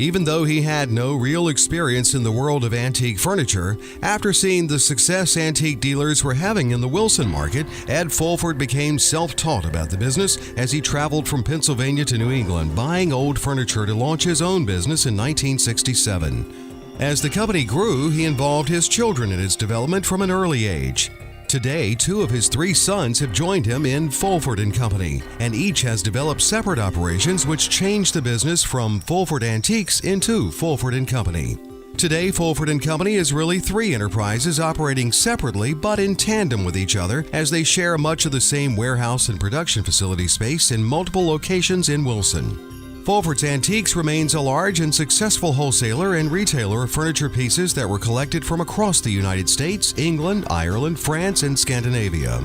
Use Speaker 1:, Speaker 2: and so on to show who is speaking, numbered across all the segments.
Speaker 1: Even though he had no real experience in the world of antique furniture, after seeing the success antique dealers were having in the Wilson market, Ed Fulford became self-taught about the business as he traveled from Pennsylvania to New England buying old furniture to launch his own business in 1967. As the company grew, he involved his children in its development from an early age. Today, 2 of his 3 sons have joined him in Fulford & Company, and each has developed separate operations which changed the business from Fulford Antiques into Fulford & Company. Today, Fulford & Company is really 3 enterprises operating separately but in tandem with each other as they share much of the same warehouse and production facility space in multiple locations in Wilson. Fulford's Antiques remains a large and successful wholesaler and retailer of furniture pieces that were collected from across the United States, England, Ireland, France, and Scandinavia.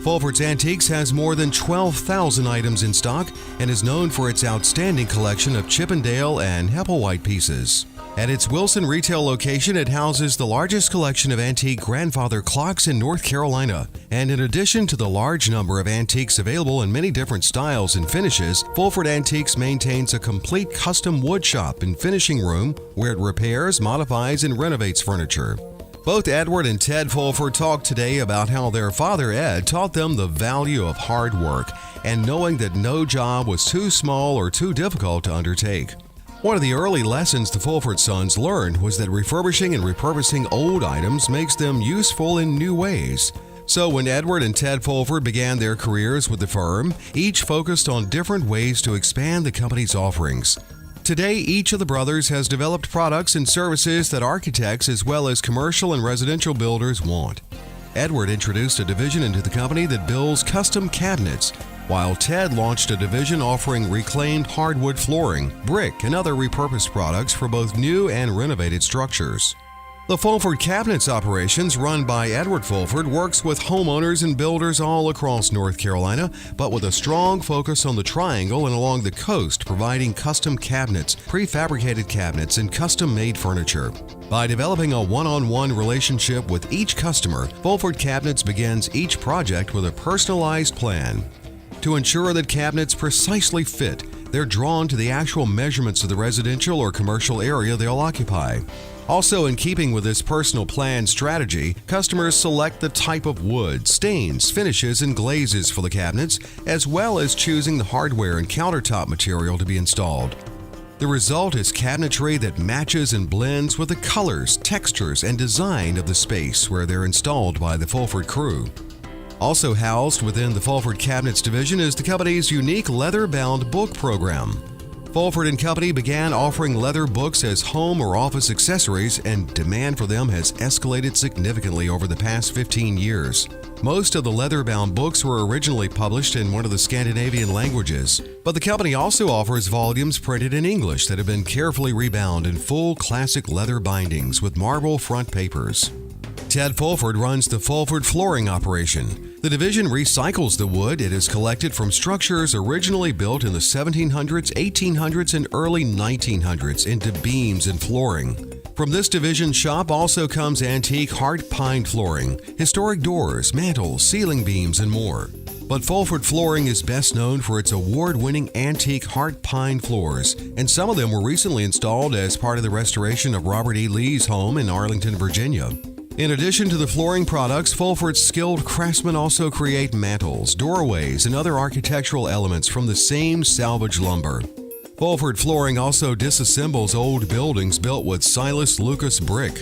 Speaker 1: Fulford's Antiques has more than 12,000 items in stock and is known for its outstanding collection of Chippendale and Hepplewhite pieces. At its Wilson retail location, it houses the largest collection of antique grandfather clocks in North Carolina. And in addition to the large number of antiques available in many different styles and finishes, Fulford Antiques maintains a complete custom wood shop and finishing room where it repairs, modifies, and renovates furniture. Both Edward and Ted Fulford talked today about how their father Ed taught them the value of hard work and knowing that no job was too small or too difficult to undertake. One of the early lessons the Fulford sons learned was that refurbishing and repurposing old items makes them useful in new ways. So when Edward and Ted Fulford began their careers with the firm, each focused on different ways to expand the company's offerings. Today, each of the brothers has developed products and services that architects as well as commercial and residential builders want. Edward introduced a division into the company that builds custom cabinets, while Ted launched a division offering reclaimed hardwood flooring, brick, and other repurposed products for both new and renovated structures. The Fulford Cabinets operations, run by Edward Fulford, works with homeowners and builders all across North Carolina, but with a strong focus on the Triangle and along the coast, providing custom cabinets, prefabricated cabinets, and custom-made furniture. By developing a one-on-one relationship with each customer, Fulford Cabinets begins each project with a personalized plan. To ensure that cabinets precisely fit, they're drawn to the actual measurements of the residential or commercial area they'll occupy. Also, in keeping with this personal plan strategy, customers select the type of wood, stains, finishes, and glazes for the cabinets, as well as choosing the hardware and countertop material to be installed. The result is cabinetry that matches and blends with the colors, textures, and design of the space where they're installed by the Fulford crew. Also housed within the Fulford Cabinets division is the company's unique leather-bound book program. Fulford & Company began offering leather books as home or office accessories, and demand for them has escalated significantly over the past 15 years. Most of the leather-bound books were originally published in one of the Scandinavian languages, but the company also offers volumes printed in English that have been carefully rebound in full classic leather bindings with marble front papers. Ted Fulford runs the Fulford flooring operation. The division recycles the wood it has collected from structures originally built in the 1700s, 1800s, and early 1900s into beams and flooring. From this division shop also comes antique hard pine flooring, historic doors, mantels, ceiling beams, and more. But Fulford Flooring is best known for its award-winning antique hard pine floors, and some of them were recently installed as part of the restoration of Robert E. Lee's home in Arlington, Virginia. In addition to the flooring products, Fulford's skilled craftsmen also create mantels, doorways, and other architectural elements from the same salvage lumber. Fulford Flooring also disassembles old buildings built with Silas Lucas brick.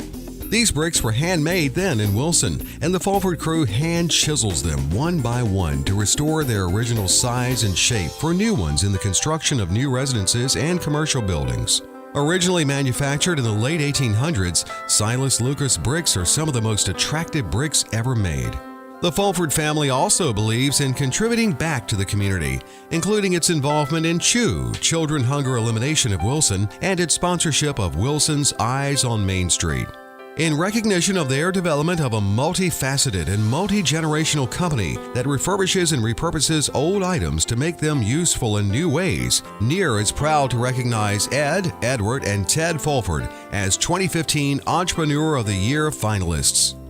Speaker 1: These bricks were handmade then in Wilson, and the Fulford crew hand chisels them one by one to restore their original size and shape for new ones in the construction of new residences and commercial buildings. Originally manufactured in the late 1800s, Silas Lucas bricks are some of the most attractive bricks ever made. The Fulford family also believes in contributing back to the community, including its involvement in CHEW, Children Hunger Elimination of Wilson, and its sponsorship of Wilson's Eyes on Main Street. In recognition of their development of a multifaceted and multi-generational company that refurbishes and repurposes old items to make them useful in new ways, NEAR is proud to recognize Ed, Edward, and Ted Fulford as 2015 Entrepreneur of the Year finalists.